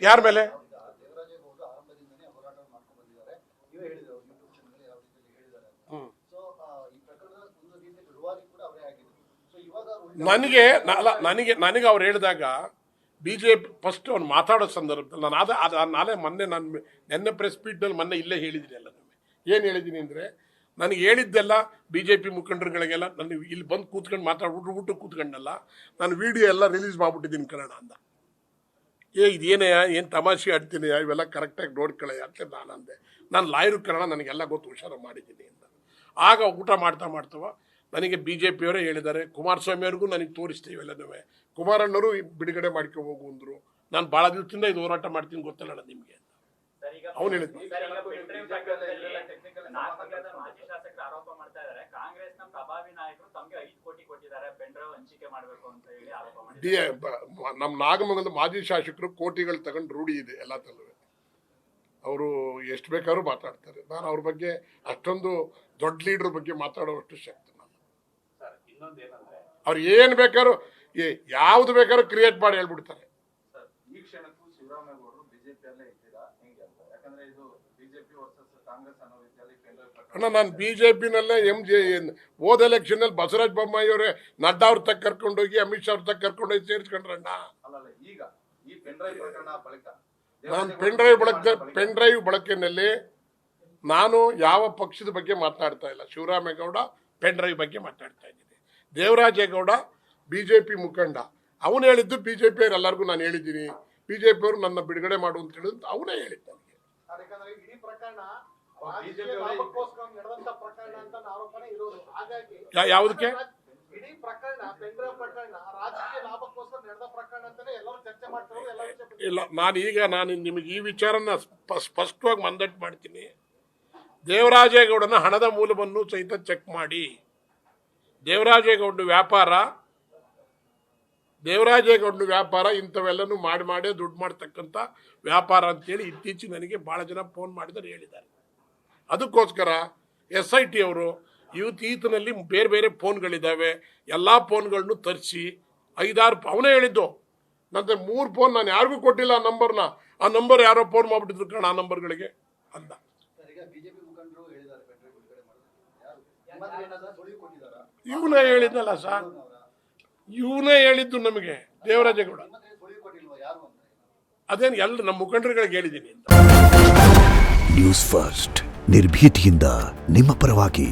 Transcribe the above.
ಯಾರ ಮೇಲೆ? ನನಗೆ ಅವ್ರು ಹೇಳಿದಾಗ ಬಿಜೆಪಿ ಫಸ್ಟ್ ಅವ್ನು ಮಾತಾಡೋ ಸಂದರ್ಭದಲ್ಲಿ ನಾನು ನೆನ್ನೆ ಪ್ರೆಸ್ ಮೀಟ್ನಲ್ಲಿ ಮೊನ್ನೆ ಇಲ್ಲೇ ಹೇಳಿದ್ದೀನಿ ಎಲ್ಲ. ಏನು ಹೇಳಿದ್ದೀನಿ ಅಂದರೆ, ನನಗೆ ಹೇಳಿದ್ದೆಲ್ಲ ಬಿಜೆಪಿ ಮುಖಂಡರುಗಳಿಗೆಲ್ಲ ನನಗೆ ಇಲ್ಲಿ ಬಂದು ಕೂತ್ಕೊಂಡು ಮಾತಾಡ್ಬಿಟ್ಟು ಊಟ ಕೂತ್ಕೊಂಡಲ್ಲ, ನಾನು ವಿಡಿಯೋ ಎಲ್ಲ ರಿಲೀಸ್ ಮಾಡ್ಬಿಟ್ಟಿದ್ದೀನಿ ಕನ್ನಡ ಅಂದ. ಇದೇನೇ ಏನು ತಮಾಷೆ ಆಡ್ತೀನಿ, ಇವೆಲ್ಲ ಕರೆಕ್ಟಾಗಿ ನೋಡ್ಕೊಳ್ಳಿ ಅಂತ ನಾನು ಅಂದೆ. ನಾನು ಲಾಯರ್ ಕನ್ನಡ ನನಗೆಲ್ಲ ಗೊತ್ತು, ಹುಷಾರು ಮಾಡಿದ್ದೀನಿ ಅಂತ. ಆಗ ಊಟ ಮಾಡ್ತಾವ ನನಗೆ ಬಿ ಜೆ ಪಿಯವರೇ ಹೇಳಿದ್ದಾರೆ, ಕುಮಾರಸ್ವಾಮಿ ಅವ್ರಿಗೂ ನನಗೆ ತೋರಿಸ್ತೀವಿ ಇವೆಲ್ಲನೂ, ಕುಮಾರಣ್ಣವರು ಬಿಡುಗಡೆ ಮಾಡ್ಕೊ ಹೋಗು ಅಂದರು. ನಾನು ಭಾಳ ದಿವಸದಿಂದ ಇದು ಹೋರಾಟ ಮಾಡ್ತೀನಿ ಗೊತ್ತಲ್ಲ ನಿಮಗೆ ಅಂತ ಅವನು ಹೇಳಿದ್ದು. ನಮ್ಮ ನಾಗಮಂಗಲದ ಮಾಜಿ ಶಾಸಕರು ಕೋಟಿಗಳು ತಗೊಂಡು ರೂಢಿ ಇದೆ ಎಲ್ಲ ತಲ್ಲೂ. ಅವರು ಎಷ್ಟು ಬೇಕಾದ್ರೂ ಮಾತಾಡ್ತಾರೆ. ನಾನು ಅವ್ರ ಬಗ್ಗೆ ಅಷ್ಟೊಂದು ದೊಡ್ಡ ಲೀಡ್ರ್ ಬಗ್ಗೆ ಮಾತಾಡೋಷ್ಟು ಶಕ್ತಿ ನಾನು. ಅವ್ರು ಏನು ಬೇಕಾದ್ರೂ ಯಾವ್ದು ಬೇಕಾದ್ರೂ ಕ್ರಿಯೇಟ್ ಮಾಡಿ ಹೇಳ್ಬಿಡ್ತಾರೆ. ಅಣ್ಣ, ನಾನು ಬಿಜೆಪಿನಲ್ಲೇ ಹೋದ ಎಲೆಕ್ಷನ್ ಬಸವರಾಜ ಬೊಮ್ಮಾಯಿ ಅವರೇ ನಡ್ಡಾ ಅವ್ರ ತಕ್ಕ ಕರ್ಕೊಂಡೋಗಿ, ಅಮಿತ್ ಶಾ ಅವ್ರ ತಕ್ಕ ಕರ್ಕೊಂಡೋಗಿ ಸೇರಿಸ್ಕೊಂಡ್ರಣ್ಣ. ನಾನು ಪೆನ್ ಡ್ರೈವ್ ಬಳಕೆನಲ್ಲಿ ನಾನು ಯಾವ ಪಕ್ಷದ ಬಗ್ಗೆ ಮಾತನಾಡ್ತಾ ಇಲ್ಲ. ಶಿವರಾಮೇಗೌಡ ಪೆನ್ ಡ್ರೈವ್ ಬಗ್ಗೆ ಮಾತಾಡ್ತಾ ಇದ್ದೀನಿ. ದೇವರಾಜೇಗೌಡ ಬಿಜೆಪಿ ಮುಖಂಡ, ಅವನು ಹೇಳಿದ್ದು ಬಿಜೆಪಿ ಅವ್ರು ಎಲ್ಲರಿಗೂ ನಾನು ಹೇಳಿದ್ದೀನಿ. ಬಿಜೆಪಿ ಅವರು ನನ್ನ ಬಿಡುಗಡೆ ಮಾಡು ಅಂತ ಹೇಳಿದ್ದು ಅವನೇ ಹೇಳಿದ್ದು ನನಗೆ. ಯಾವುದಕ್ಕೆ ಇಲ್ಲ, ನಾನು ನಿಮಗೆ ಈ ವಿಚಾರನ ಸ್ಪಷ್ಟವಾಗಿ ಮಂದಟ್ಟು ಮಾಡ್ತೀನಿ. ದೇವರಾಜೇಗೌಡನ ಹಣದ ಮೂಲವನ್ನು ಸಹಿತ ಚೆಕ್ ಮಾಡಿ. ದೇವರಾಜೇಗೌಡ ವ್ಯಾಪಾರ ಇಂಥವೆಲ್ಲನೂ ಮಾಡೇ ದುಡ್ಡು ಮಾಡ್ತಕ್ಕಂಥ ವ್ಯಾಪಾರ ಅಂತೇಳಿ ಇತ್ತೀಚೆಗೆ ನನಗೆ ಭಾಳ ಜನ ಫೋನ್ ಮಾಡಿದರೆ ಹೇಳಿದ್ದಾರೆ. ಅದಕ್ಕೋಸ್ಕರ SIT ಅವರು ಈತನಲ್ಲಿ ಬೇರೆ ಬೇರೆ ಫೋನ್ಗಳಿದ್ದಾವೆ, ಎಲ್ಲ ಫೋನ್ಗಳನ್ನು ತರಿಸಿ 5-6 ಅವನೇ ಹೇಳಿದ್ದು. ನಂತರ 3 ಫೋನ್ ನಾನು ಯಾರಿಗೂ ಕೊಟ್ಟಿಲ್ಲ ಆ ನಂಬರ್ ಯಾರೋ ಫೋನ್ ಮಾಡಿಬಿಟ್ಟಿದ್ರು ಕಣ ಆ ನಂಬರ್ಗಳಿಗೆ ಅಂದ. ಇವನೇ ಹೇಳಿದ್ನಲ್ಲ ಸರ್, ಇವನೇ ಹೇಳಿದ್ದು ನಮಗೆ ದೇವರಾಜೇಗೌಡ. ಅದೇನು ಎಲ್ಲ ನಮ್ಮ ಮುಖಂಡರುಗಳಿಗೆ ಹೇಳಿದ್ದೀನಿ ಅಂತ. ನ್ಯೂಸ್ ಫಸ್ಟ್, ನಿರ್ಭೀತಿಯಿಂದ ನಿಮ್ಮ ಪರವಾಗಿ.